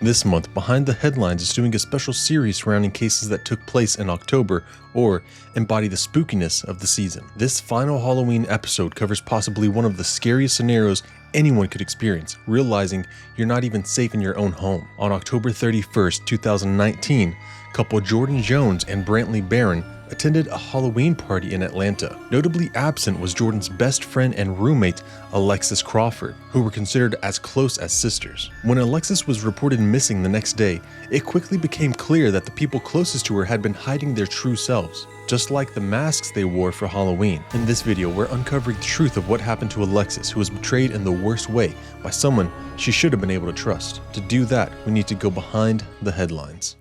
This month, Behind the Headlines is doing a special series surrounding cases that took place in October or embody the spookiness of the season. This final Halloween episode covers possibly one of the scariest scenarios anyone could experience, realizing you're not even safe in your own home. On October 31st, 2019, couple Jordyn Jones and Barron attended a Halloween party in Atlanta. Notably absent was Jordyn's best friend and roommate, Alexis Crawford, who were considered as close as sisters. When Alexis was reported missing the next day, it quickly became clear that the people closest to her had been hiding their true selves, just like the masks they wore for Halloween. In this video, we're uncovering the truth of what happened to Alexis, who was betrayed in the worst way by someone she should have been able to trust. To do that, we need to go behind the headlines.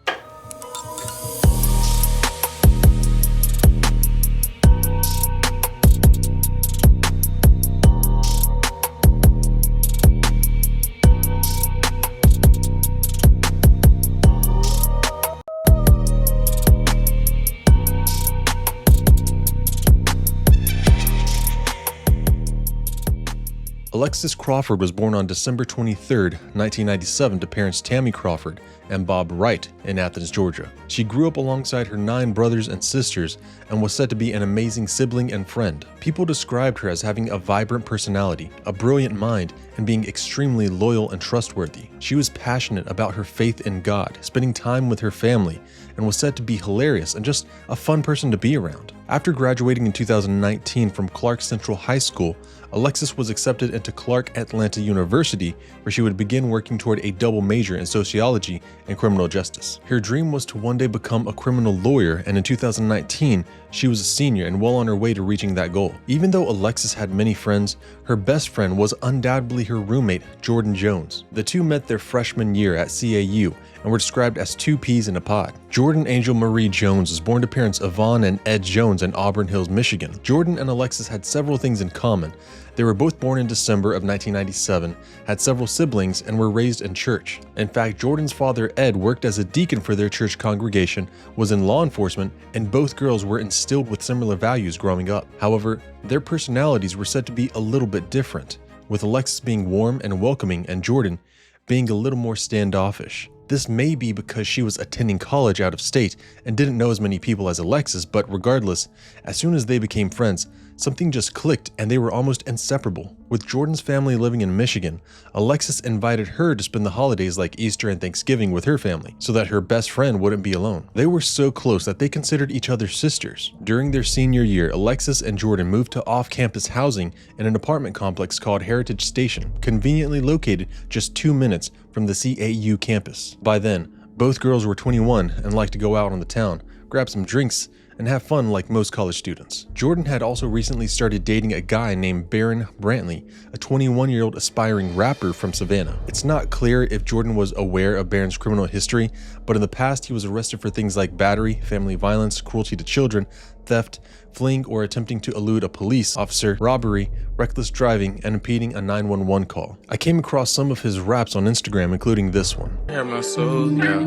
Alexis Crawford was born on December 23, 1997 to parents Tammy Crawford and Bob Wright in Athens, Georgia. She grew up alongside her 9 brothers and sisters and was said to be an amazing sibling and friend. People described her as having a vibrant personality, a brilliant mind, and being extremely loyal and trustworthy. She was passionate about her faith in God, spending time with her family, and was said to be hilarious and just a fun person to be around. After graduating in 2019 from Clark Central High School, Alexis was accepted into Clark Atlanta University, where she would begin working toward a double major in sociology and criminal justice. Her dream was to one day become a criminal lawyer, and in 2019, she was a senior and well on her way to reaching that goal. Even though Alexis had many friends, her best friend was undoubtedly her roommate, Jordyn Jones. The two met their freshman year at CAU and were described as two peas in a pod. Jordyn Angel Marie Jones was born to parents Yvonne and Ed Jones in Auburn Hills, Michigan. Jordyn and Alexis had several things in common. They were both born in December of 1997, had several siblings, and were raised in church. In fact, Jordyn's father, Ed, worked as a deacon for their church congregation, was in law enforcement, and both girls were instilled with similar values growing up. However, their personalities were said to be a little bit different, with Alexis being warm and welcoming and Jordyn being a little more standoffish. This may be because she was attending college out of state and didn't know as many people as Alexis, but regardless, as soon as they became friends, something just clicked and they were almost inseparable. With Jordyn's family living in Michigan, Alexis invited her to spend the holidays like Easter and Thanksgiving with her family, so that her best friend wouldn't be alone. They were so close that they considered each other sisters. During their senior year, Alexis and Jordyn moved to off-campus housing in an apartment complex called Heritage Station, conveniently located just 2 minutes from the CAU campus. By then, both girls were 21 and liked to go out on the town, grab some drinks, and have fun like most college students. Jordyn had also recently started dating a guy named Barron Brantley, a 21-year-old aspiring rapper from Savannah. It's not clear if Jordyn was aware of Barron's criminal history, but in the past he was arrested for things like battery, family violence, cruelty to children, theft, fleeing or attempting to elude a police officer, robbery, reckless driving, and impeding a 911 call. I came across some of his raps on Instagram, including this one. Hurt my soul, yeah.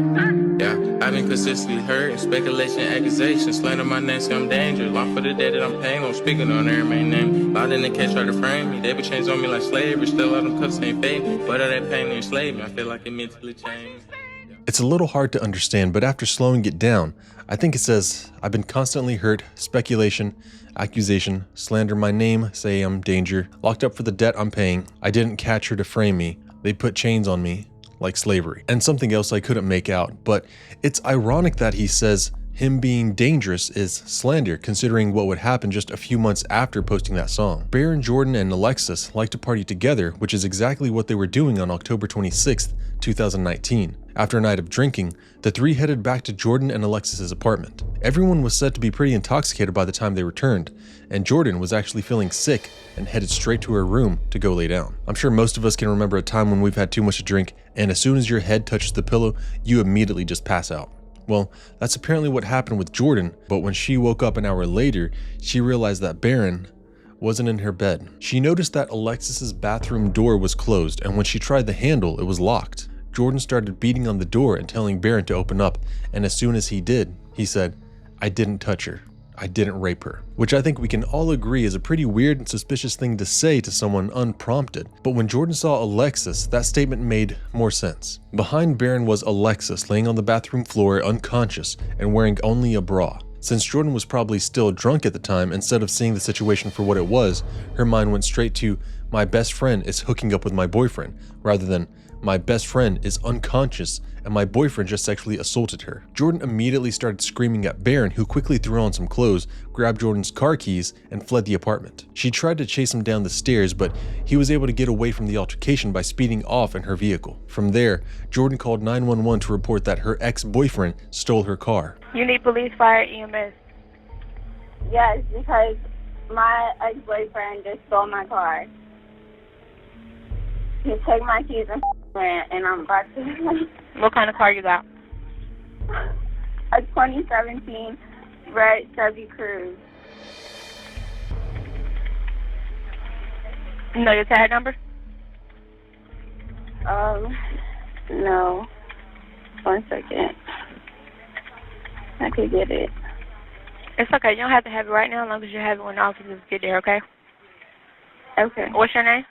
I've been consistently hurt, speculation, accusations, slander my name, say I'm dangerous. Law for the dead that I'm paying, I'm speaking on their main name. Loud in the case, try to frame me. They be changed on me like slavery, still all them cuffs ain't fade me. But all that pain they enslaved me, I feel like it mentally changed. It's a little hard to understand, but after slowing it down, I think it says, I've been constantly hurt, speculation, accusation, slander my name, say I'm danger, locked up for the debt I'm paying, I didn't catch her to frame me, they put chains on me, like slavery. And something else I couldn't make out, but it's ironic that he says him being dangerous is slander, considering what would happen just a few months after posting that song. Barron, Jordyn, and Alexis like to party together, which is exactly what they were doing on October 26th, 2019. After a night of drinking, the three headed back to Jordyn and Alexis's apartment. Everyone was said to be pretty intoxicated by the time they returned, and Jordyn was actually feeling sick and headed straight to her room to go lay down. I'm sure most of us can remember a time when we've had too much to drink, and as soon as your head touches the pillow, you immediately just pass out. Well, that's apparently what happened with Jordyn, but when she woke up an hour later, she realized that Barron wasn't in her bed. She noticed that Alexis's bathroom door was closed, and when she tried the handle, it was locked. Jordyn started beating on the door and telling Barron to open up, and as soon as he did, he said, "I didn't touch her. I didn't rape her. Which I think we can all agree is a pretty weird and suspicious thing to say to someone unprompted. But when Jordyn saw Alexis, that statement made more sense. Behind Barron was Alexis laying on the bathroom floor unconscious and wearing only a bra. Since Jordyn was probably still drunk at the time, instead of seeing the situation for what it was, her mind went straight to, my best friend is hooking up with my boyfriend, rather than, my best friend is unconscious and my boyfriend just sexually assaulted her. Jordyn immediately started screaming at Barron, who quickly threw on some clothes, grabbed Jordyn's car keys, and fled the apartment. She tried to chase him down the stairs, but he was able to get away from the altercation by speeding off in her vehicle. From there, Jordyn called 911 to report that her ex-boyfriend stole her car. You need police, fire, EMS. Yes, because my ex-boyfriend just stole my car. He took my keys and went, and I'm about to... What kind of car you got? A 2017 red Chevy Cruze. You know your tag number? No. 1 second. I could get it. It's okay. You don't have to have it right now as long as you have it when the officers get there, okay? Okay. What's your name?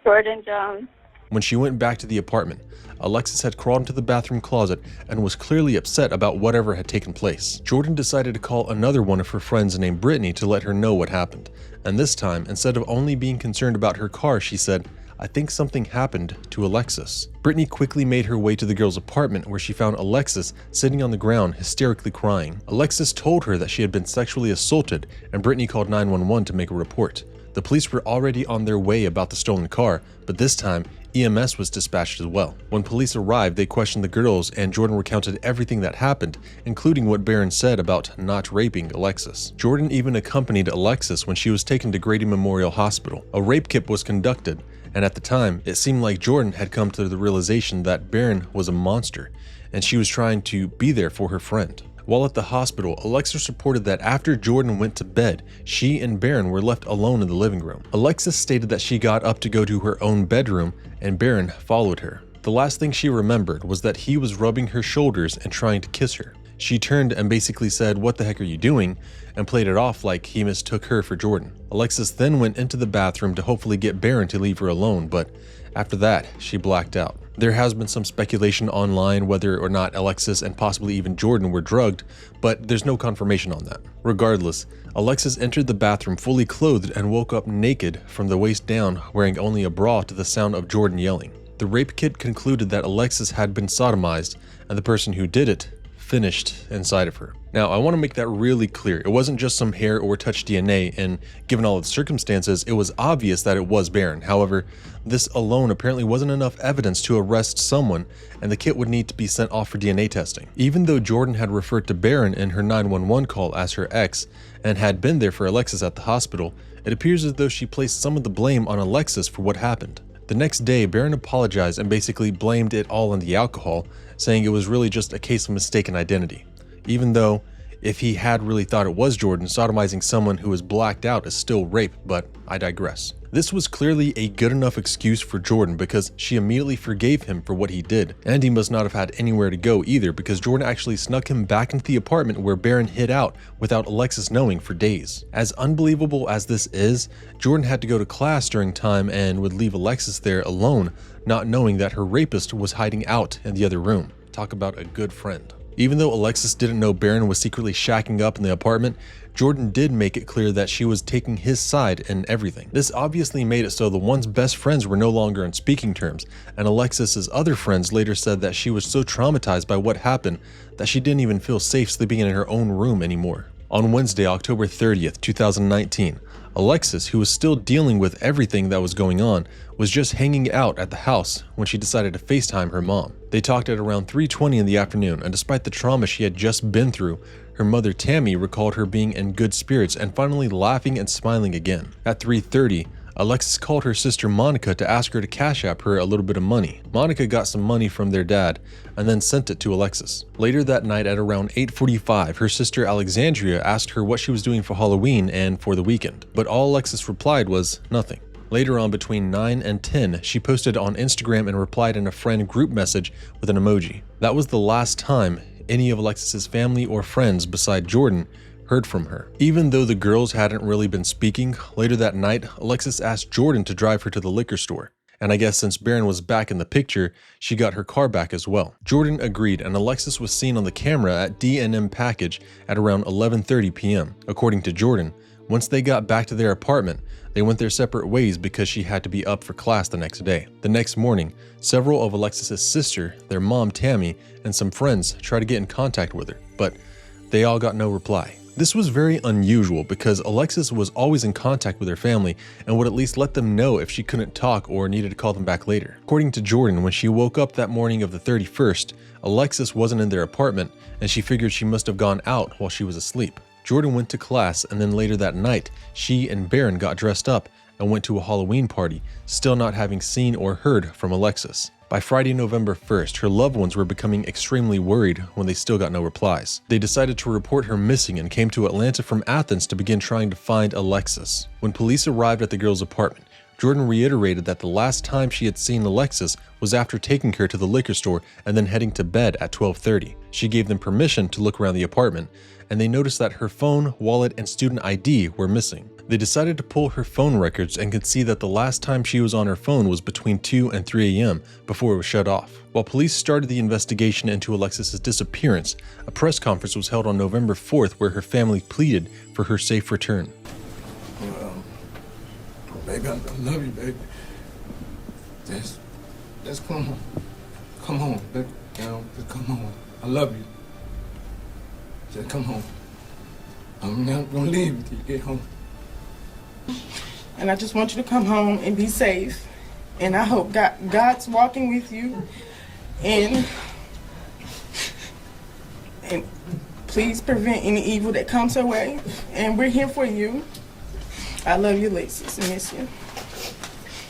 Jordyn Jones. When she went back to the apartment, Alexis had crawled into the bathroom closet and was clearly upset about whatever had taken place. Jordyn decided to call another one of her friends named Brittany to let her know what happened. And this time, instead of only being concerned about her car, she said, I think something happened to Alexis. Brittany quickly made her way to the girl's apartment where she found Alexis sitting on the ground hysterically crying. Alexis told her that she had been sexually assaulted, and Brittany called 911 to make a report. The police were already on their way about the stolen car, but this time, EMS was dispatched as well. When police arrived, they questioned the girls, and Jordyn recounted everything that happened, including what Barron said about not raping Alexis. Jordyn even accompanied Alexis when she was taken to Grady Memorial Hospital. A rape kit was conducted, and at the time, it seemed like Jordyn had come to the realization that Barron was a monster, and she was trying to be there for her friend. While at the hospital, Alexis reported that after Jordyn went to bed, she and Barron were left alone in the living room. Alexis stated that she got up to go to her own bedroom, and Barron followed her. The last thing she remembered was that he was rubbing her shoulders and trying to kiss her. She turned and basically said, "What the heck are you doing?" and played it off like he mistook her for Jordyn. Alexis then went into the bathroom to hopefully get Barron to leave her alone, but after that, she blacked out. There has been some speculation online whether or not Alexis and possibly even Jordyn were drugged, but there's no confirmation on that. Regardless, Alexis entered the bathroom fully clothed and woke up naked from the waist down, wearing only a bra, to the sound of Jordyn yelling. The rape kit concluded that Alexis had been sodomized, and the person who did it finished inside of her. Now, I want to make that really clear. It wasn't just some hair or touch DNA, and given all of the circumstances, it was obvious that it was Barron. However, this alone apparently wasn't enough evidence to arrest someone, and the kit would need to be sent off for DNA testing. Even though Jordyn had referred to Barron in her 911 call as her ex, and had been there for Alexis at the hospital, it appears as though she placed some of the blame on Alexis for what happened. The next day, Barron apologized and basically blamed it all on the alcohol, saying it was really just a case of mistaken identity. Even though, if he had really thought it was Jordyn, sodomizing someone who is blacked out is still rape, but I digress. This was clearly a good enough excuse for Jordyn because she immediately forgave him for what he did, and he must not have had anywhere to go either because Jordyn actually snuck him back into the apartment where Barron hid out without Alexis knowing for days. As unbelievable as this is, Jordyn had to go to class during time and would leave Alexis there alone, not knowing that her rapist was hiding out in the other room. Talk about a good friend. Even though Alexis didn't know Barron was secretly shacking up in the apartment, Jordyn did make it clear that she was taking his side in everything. This obviously made it so the one's best friends were no longer on speaking terms, and Alexis's other friends later said that she was so traumatized by what happened that she didn't even feel safe sleeping in her own room anymore. On Wednesday, October 30th, 2019, Alexis, who was still dealing with everything that was going on, was just hanging out at the house when she decided to FaceTime her mom. They talked at around 3:20 in the afternoon, and despite the trauma she had just been through, her mother Tammy recalled her being in good spirits and finally laughing and smiling again. At 3:30, Alexis called her sister Monica to ask her to cash app her a little bit of money. Monica got some money from their dad and then sent it to Alexis. Later that night at around 8:45, her sister Alexandria asked her what she was doing for Halloween and for the weekend, but all Alexis replied was nothing. Later on, between 9 and 10, she posted on Instagram and replied in a friend group message with an emoji. That was the last time any of Alexis's family or friends beside Jordyn heard from her. Even though the girls hadn't really been speaking, later that night, Alexis asked Jordyn to drive her to the liquor store. And I guess since Barron was back in the picture, she got her car back as well. Jordyn agreed, and Alexis was seen on the camera at D&M Package at around 11:30 p.m. According to Jordyn, once they got back to their apartment, they went their separate ways because she had to be up for class the next day. The next morning, several of Alexis's sister, their mom Tammy, and some friends tried to get in contact with her, but they all got no reply. This was very unusual because Alexis was always in contact with her family and would at least let them know if she couldn't talk or needed to call them back later. According to Jordyn, when she woke up that morning of the 31st, Alexis wasn't in their apartment and she figured she must have gone out while she was asleep. Jordyn went to class, and then later that night, she and Barron got dressed up and went to a Halloween party, still not having seen or heard from Alexis. By Friday, November 1st, her loved ones were becoming extremely worried when they still got no replies. They decided to report her missing and came to Atlanta from Athens to begin trying to find Alexis. When police arrived at the girl's apartment, Jordyn reiterated that the last time she had seen Alexis was after taking her to the liquor store and then heading to bed at 12:30. She gave them permission to look around the apartment, and they noticed that her phone, wallet, and student ID were missing. They decided to pull her phone records and could see that the last time she was on her phone was between 2 and 3 a.m. before it was shut off. While police started the investigation into Alexis's disappearance, a press conference was held on November 4th where her family pleaded for her safe return. Baby, I love you, baby. Just come home. Come home, baby. Just come home. I love you. Just come home. I'm not gonna leave until you get home. And I just want you to come home and be safe. And I hope God's walking with you. And please prevent any evil that comes our way. And we're here for you. I love you, Alexis. I miss you.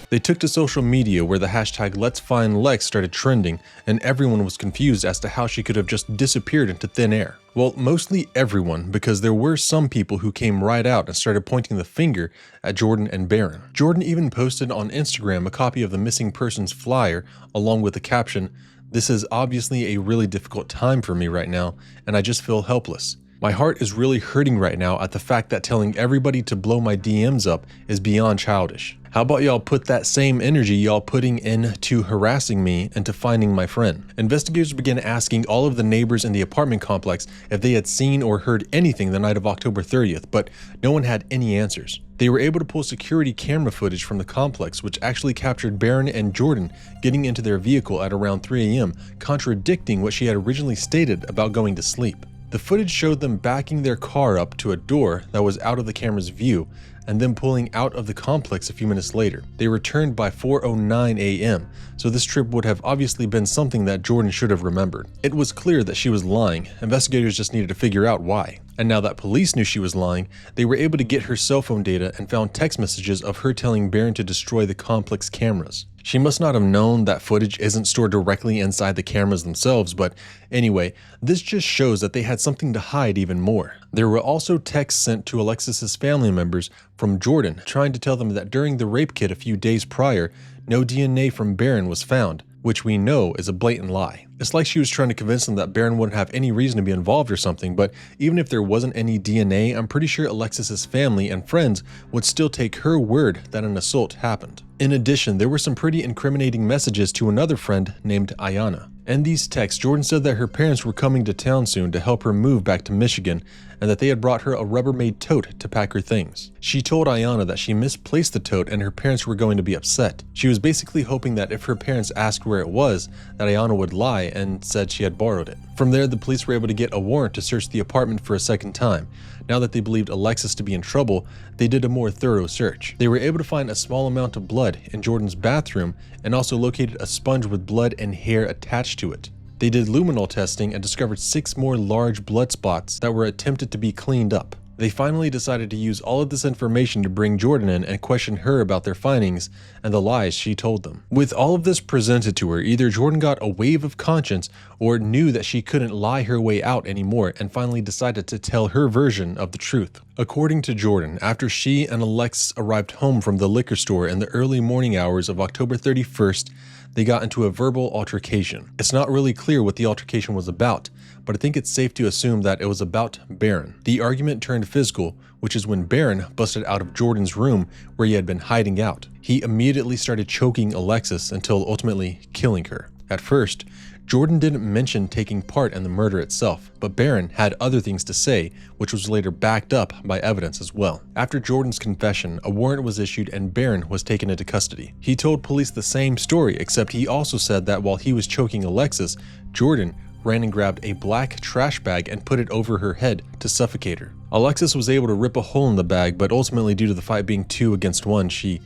They took to social media where the hashtag Let's Find Lex started trending, and everyone was confused as to how she could have just disappeared into thin air. Well, mostly everyone, because there were some people who came right out and started pointing the finger at Jordyn and Barron. Jordyn even posted on Instagram a copy of the missing persons flyer along with the caption, "This is obviously a really difficult time for me right now, and I just feel helpless. My heart is really hurting right now at the fact that telling everybody to blow my DMs up is beyond childish. How about y'all put that same energy y'all putting into harassing me into finding my friend?" Investigators began asking all of the neighbors in the apartment complex if they had seen or heard anything the night of October 30th, but no one had any answers. They were able to pull security camera footage from the complex, which actually captured Barron and Jordyn getting into their vehicle at around 3 a.m., contradicting what she had originally stated about going to sleep. The footage showed them backing their car up to a door that was out of the camera's view and then pulling out of the complex a few minutes later. They returned by 4:09 a.m., so this trip would have obviously been something that Jordyn should have remembered. It was clear that she was lying. Investigators just needed to figure out why. And now that police knew she was lying, they were able to get her cell phone data and found text messages of her telling Barron to destroy the complex cameras. She must not have known that footage isn't stored directly inside the cameras themselves, but anyway, this just shows that they had something to hide even more. There were also texts sent to Alexis's family members from Jordyn trying to tell them that during the rape kit a few days prior, no DNA from Barron was found, which we know is a blatant lie. It's like she was trying to convince them that Barron wouldn't have any reason to be involved or something, but even if there wasn't any DNA, I'm pretty sure Alexis's family and friends would still take her word that an assault happened. In addition, there were some pretty incriminating messages to another friend named Ayanna. In these texts, Jordyn said that her parents were coming to town soon to help her move back to Michigan, and that they had brought her a Rubbermaid tote to pack her things. She told Ayanna that she misplaced the tote and her parents were going to be upset. She was basically hoping that if her parents asked where it was, that Ayanna would lie and said she had borrowed it. From there, the police were able to get a warrant to search the apartment for a second time. Now that they believed Alexis to be in trouble, they did a more thorough search. They were able to find a small amount of blood in Jordyn's bathroom and also located a sponge with blood and hair attached to it. They did luminol testing and discovered 6 more large blood spots that were attempted to be cleaned up. They finally decided to use all of this information to bring Jordyn in and question her about their findings and the lies she told them. With all of this presented to her, either Jordyn got a wave of conscience or knew that she couldn't lie her way out anymore and finally decided to tell her version of the truth. According to Jordyn, after she and Alexis arrived home from the liquor store in the early morning hours of October 31st, they got into a verbal altercation. It's not really clear what the altercation was about, but I think it's safe to assume that it was about Barron. The argument turned physical, which is when Barron busted out of Jordyn's room where he had been hiding out. He immediately started choking Alexis until ultimately killing her. At first, Jordyn didn't mention taking part in the murder itself, but Barron had other things to say, which was later backed up by evidence as well. After Jordyn's confession, a warrant was issued and Barron was taken into custody. He told police the same story, except he also said that while he was choking Alexis, Jordyn ran and grabbed a black trash bag and put it over her head to suffocate her. Alexis was able to rip a hole in the bag, but ultimately due to the fight being 2 against 1, she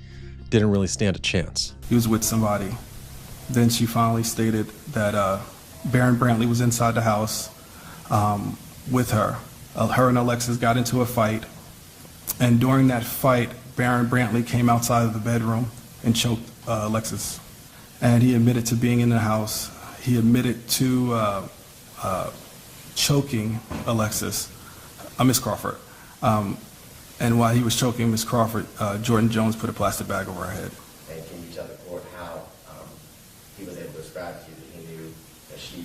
didn't really stand a chance. He was with somebody. Then she finally stated that Barron Brantley was inside the house with her. Her and Alexis got into a fight, and during that fight, Barron Brantley came outside of the bedroom and choked Alexis. And he admitted to being in the house. He admitted to choking Alexis, Miss Crawford. And while he was choking Miss Crawford, Jordyn Jones put a plastic bag over her head. And can you tell the court how he was able to describe to you that he knew that she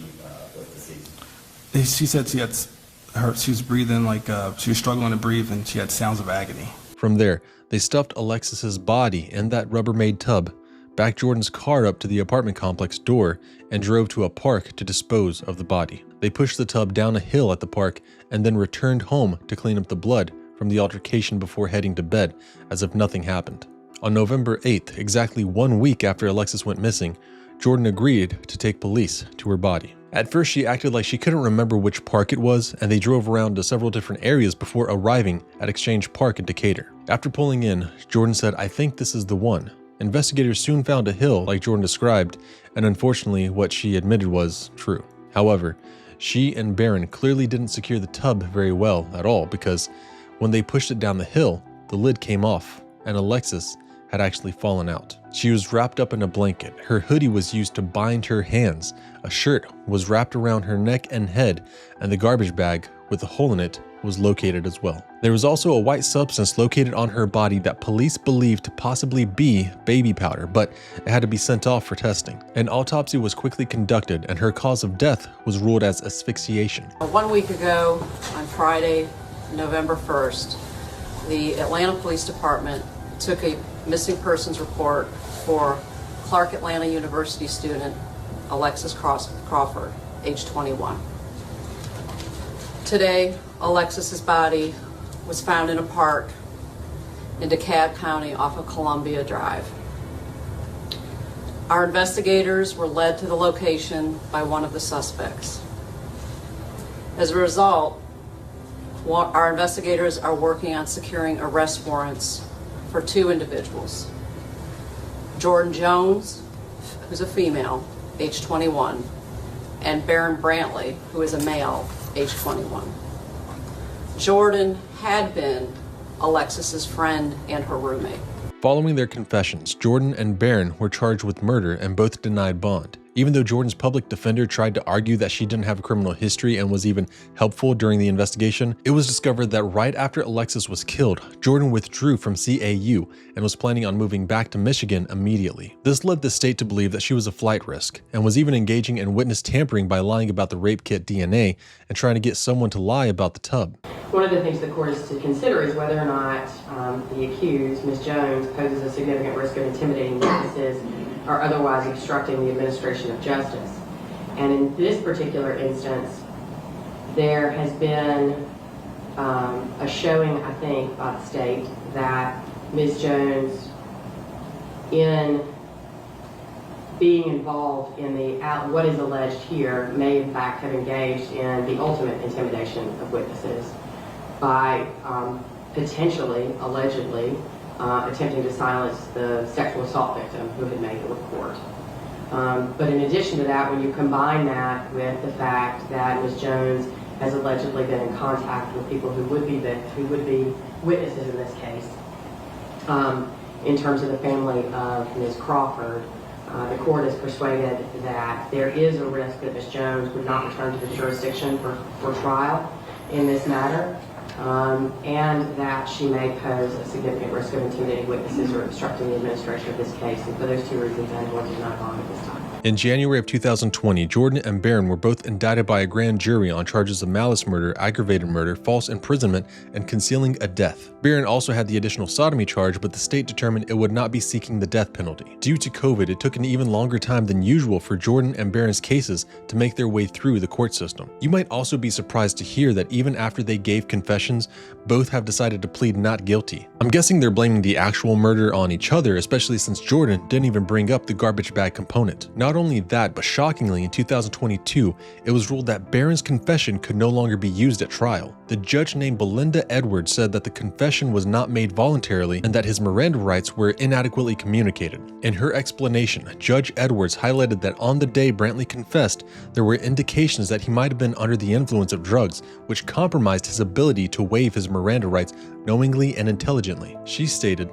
was deceased? She said she was breathing like she was struggling to breathe, and she had sounds of agony. From there, they stuffed Alexis's body in that Rubbermaid tub, backed Jordyn's car up to the apartment complex door, and drove to a park to dispose of the body. They pushed the tub down a hill at the park and then returned home to clean up the blood from the altercation before heading to bed, as if nothing happened. On November 8th, exactly 1 week after Alexis went missing, Jordyn agreed to take police to her body. At first, she acted like she couldn't remember which park it was, and they drove around to several different areas before arriving at Exchange Park in Decatur. After pulling in, Jordyn said, "I think this is the one." Investigators soon found a hill like Jordyn described, and unfortunately, what she admitted was true. However, she and Barron clearly didn't secure the tub very well at all, because when they pushed it down the hill, the lid came off, and Alexis had actually fallen out. She was wrapped up in a blanket. Her hoodie was used to bind her hands. A shirt was wrapped around her neck and head, and the garbage bag with a hole in it was located as well. There was also a white substance located on her body that police believed to possibly be baby powder, but it had to be sent off for testing. An autopsy was quickly conducted, and her cause of death was ruled as asphyxiation. 1 week ago, on Friday, November 1st, the Atlanta Police Department took a missing persons report for Clark Atlanta University student Alexis Crawford, age 21. Today, Alexis's body was found in a park in DeKalb County off of Columbia Drive. Our investigators were led to the location by one of the suspects. As a result, our investigators are working on securing arrest warrants for 2 individuals. Jordyn Jones, who's a female, age 21, and Barron Brantley, who is a male, age 21. Jordyn had been Alexis's friend and her roommate. Following their confessions, Jordyn and Barron were charged with murder and both denied bond. Even though Jordyn's public defender tried to argue that she didn't have a criminal history and was even helpful during the investigation, it was discovered that right after Alexis was killed, Jordyn withdrew from CAU and was planning on moving back to Michigan immediately. This led the state to believe that she was a flight risk and was even engaging in witness tampering by lying about the rape kit DNA and trying to get someone to lie about the tub. One of the things the court is to consider is whether or not the accused, Ms. Jones, poses a significant risk of intimidating witnesses or otherwise obstructing the administration of justice. And in this particular instance, there has been a showing, I think, by the state that Ms. Jones, in being involved in what is alleged here, may in fact have engaged in the ultimate intimidation of witnesses by potentially, allegedly, attempting to silence the sexual assault victim who had made the report. But in addition to that, when you combine that with the fact that Ms. Jones has allegedly been in contact with people who would be witnesses in this case, in terms of the family of Ms. Crawford, the court is persuaded that there is a risk that Ms. Jones would not return to the jurisdiction for trial in this matter, and that she may pose a significant risk of intimidating witnesses or obstructing the administration of this case. And for those 2 reasons, I'm going to not bond at this time. In January of 2020, Jordyn and Barron were both indicted by a grand jury on charges of malice murder, aggravated murder, false imprisonment, and concealing a death. Barron also had the additional sodomy charge, but the state determined it would not be seeking the death penalty. Due to COVID, it took an even longer time than usual for Jordyn and Barron's cases to make their way through the court system. You might also be surprised to hear that even after they gave confessions, both have decided to plead not guilty. I'm guessing they're blaming the actual murder on each other, especially since Jordyn didn't even bring up the garbage bag component. Not only that, but shockingly, in 2022, it was ruled that Barron's confession could no longer be used at trial. The judge named Belinda Edwards said that the confession was not made voluntarily and that his Miranda rights were inadequately communicated. In her explanation, Judge Edwards highlighted that on the day Brantley confessed, there were indications that he might have been under the influence of drugs, which compromised his ability to waive his Miranda rights knowingly and intelligently. She stated,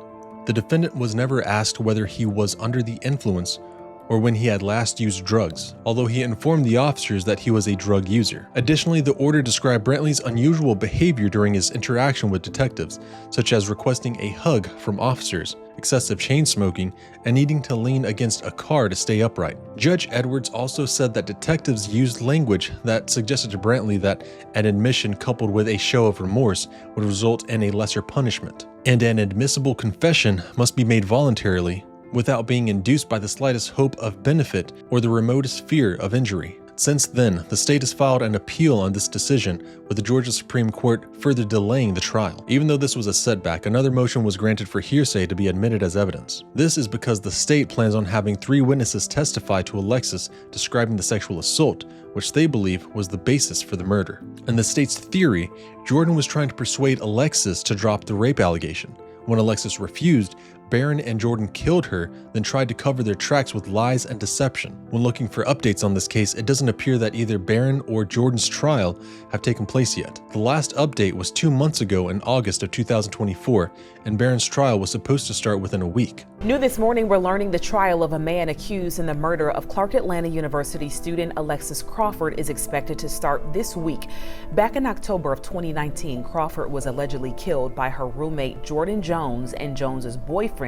"The defendant was never asked whether he was under the influence or when he had last used drugs, although he informed the officers that he was a drug user." Additionally, the order described Brantley's unusual behavior during his interaction with detectives, such as requesting a hug from officers, excessive chain smoking, and needing to lean against a car to stay upright. Judge Edwards also said that detectives used language that suggested to Brantley that an admission coupled with a show of remorse would result in a lesser punishment, and an admissible confession must be made voluntarily without being induced by the slightest hope of benefit or the remotest fear of injury. Since then, the state has filed an appeal on this decision, with the Georgia Supreme Court further delaying the trial. Even though this was a setback, another motion was granted for hearsay to be admitted as evidence. This is because the state plans on having 3 witnesses testify to Alexis describing the sexual assault, which they believe was the basis for the murder. In the state's theory, Jordyn was trying to persuade Alexis to drop the rape allegation. When Alexis refused, Barron and Jordyn killed her, then tried to cover their tracks with lies and deception. When looking for updates on this case, it doesn't appear that either Barron or Jordyn's trial have taken place yet. The last update was 2 months ago in August of 2024, and Barron's trial was supposed to start within a week. New this morning, we're learning the trial of a man accused in the murder of Clark Atlanta University student Alexis Crawford is expected to start this week. Back in October of 2019, Crawford was allegedly killed by her roommate Jordyn Jones and Jones's boyfriend,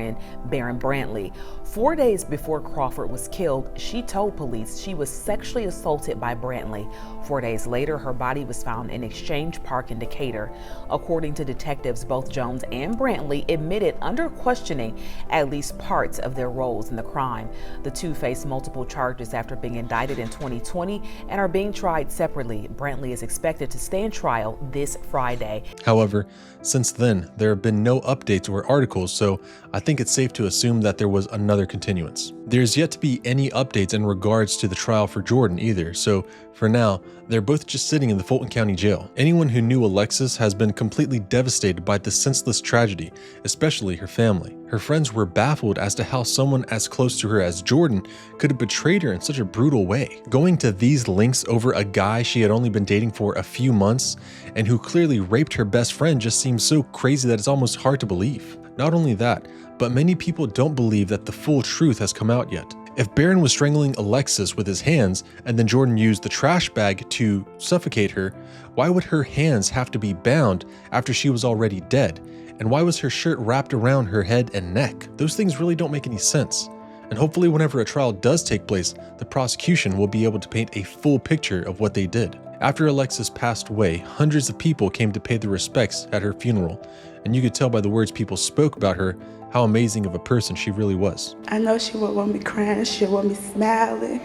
Barron Brantley. 4 days before Crawford was killed, she told police she was sexually assaulted by Brantley. 4 days later, her body was found in Exchange Park in Decatur. According to detectives, both Jones and Brantley admitted under questioning at least parts of their roles in the crime. The two face multiple charges after being indicted in 2020 and are being tried separately. Brantley is expected to stand trial this Friday. However, since then, there have been no updates or articles, so I think it's safe to assume that there was another continuance. There's yet to be any updates in regards to the trial for Jordyn either, so for now, they're both just sitting in the Fulton County Jail. Anyone who knew Alexis has been completely devastated by this senseless tragedy, especially her family. Her friends were baffled as to how someone as close to her as Jordyn could have betrayed her in such a brutal way. Going to these lengths over a guy she had only been dating for a few months and who clearly raped her best friend just seems so crazy that it's almost hard to believe. Not only that, but many people don't believe that the full truth has come out yet. If Barron was strangling Alexis with his hands and then Jordyn used the trash bag to suffocate her, why would her hands have to be bound after she was already dead? And why was her shirt wrapped around her head and neck? Those things really don't make any sense. And hopefully whenever a trial does take place, the prosecution will be able to paint a full picture of what they did. After Alexis passed away, hundreds of people came to pay their respects at her funeral, and you could tell by the words people spoke about her how amazing of a person she really was. I know she would want me crying, she would want me smiling,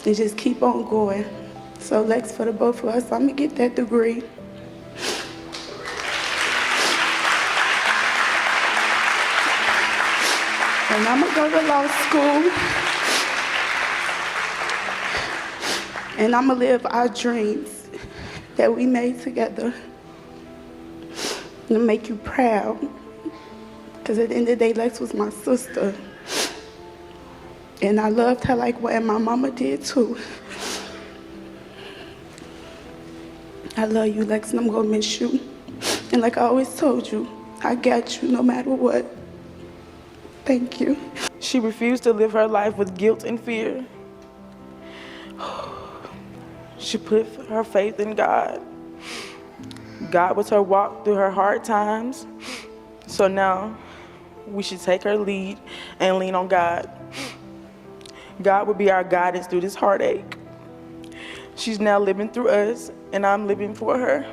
and just keep on going. So Lex, for the both of us, I'm gonna get that degree. And I'm gonna go to law school. And I'm gonna live our dreams that we made together. And make you proud. Because at the end of the day, Lex was my sister. And I loved her like what my mama did too. I love you, Lex, and I'm gonna miss you. And like I always told you, I got you no matter what. Thank you. She refused to live her life with guilt and fear. She put her faith in God. God was her walk through her hard times. So now, we should take her lead and lean on God. God would be our guidance through this heartache. She's now living through us, and I'm living for her.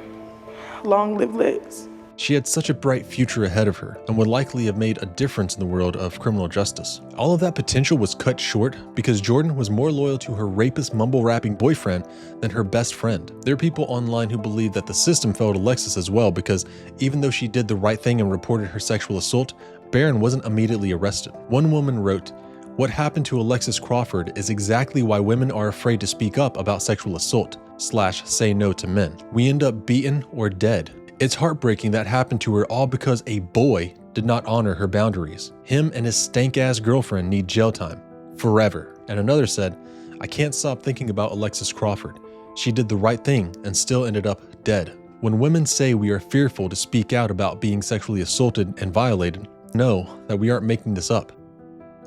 Long live Lex. She had such a bright future ahead of her and would likely have made a difference in the world of criminal justice. All of that potential was cut short because Jordyn was more loyal to her rapist mumble-rapping boyfriend than her best friend. There are people online who believe that the system failed Alexis as well because even though she did the right thing and reported her sexual assault, Barron wasn't immediately arrested. One woman wrote, "What happened to Alexis Crawford is exactly why women are afraid to speak up about sexual assault / say no to men. We end up beaten or dead. It's heartbreaking that happened to her all because a boy did not honor her boundaries. Him and his stank-ass girlfriend need jail time. Forever." And another said, "I can't stop thinking about Alexis Crawford. She did the right thing and still ended up dead." When women say we are fearful to speak out about being sexually assaulted and violated, know that we aren't making this up.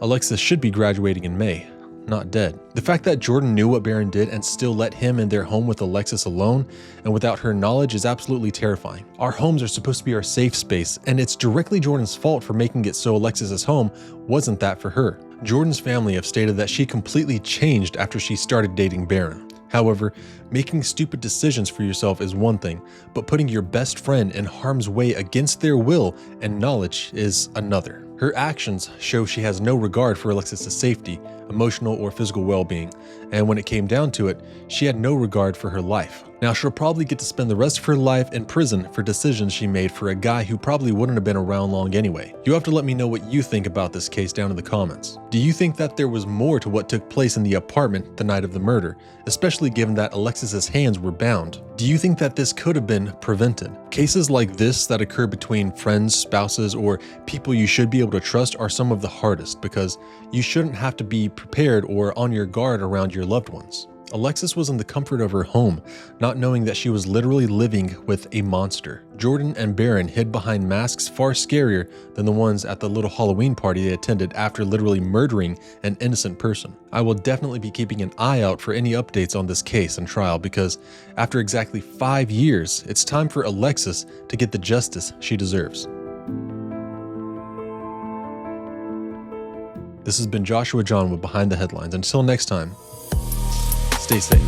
Alexis should be graduating in May, not dead. The fact that Jordyn knew what Barron did and still let him in their home with Alexis alone and without her knowledge is absolutely terrifying. Our homes are supposed to be our safe space, and it's directly Jordyn's fault for making it so Alexis's home wasn't that for her. Jordyn's family have stated that she completely changed after she started dating Barron. However, making stupid decisions for yourself is one thing, but putting your best friend in harm's way against their will and knowledge is another. Her actions show she has no regard for Alexis' safety, emotional or physical well-being, and when it came down to it, she had no regard for her life. Now, she'll probably get to spend the rest of her life in prison for decisions she made for a guy who probably wouldn't have been around long anyway. You have to let me know what you think about this case down in the comments. Do you think that there was more to what took place in the apartment the night of the murder, especially given that Alexis's hands were bound? Do you think that this could have been prevented? Cases like this that occur between friends, spouses, or people you should be able to trust are some of the hardest because you shouldn't have to be prepared or on your guard around your loved ones. Alexis was in the comfort of her home, not knowing that she was literally living with a monster. Jordyn and Barron hid behind masks far scarier than the ones at the little Halloween party they attended after literally murdering an innocent person. I will definitely be keeping an eye out for any updates on this case and trial because after exactly 5 years, it's time for Alexis to get the justice she deserves. This has been Joshua John with Behind the Headlines. Until next time, stay safe.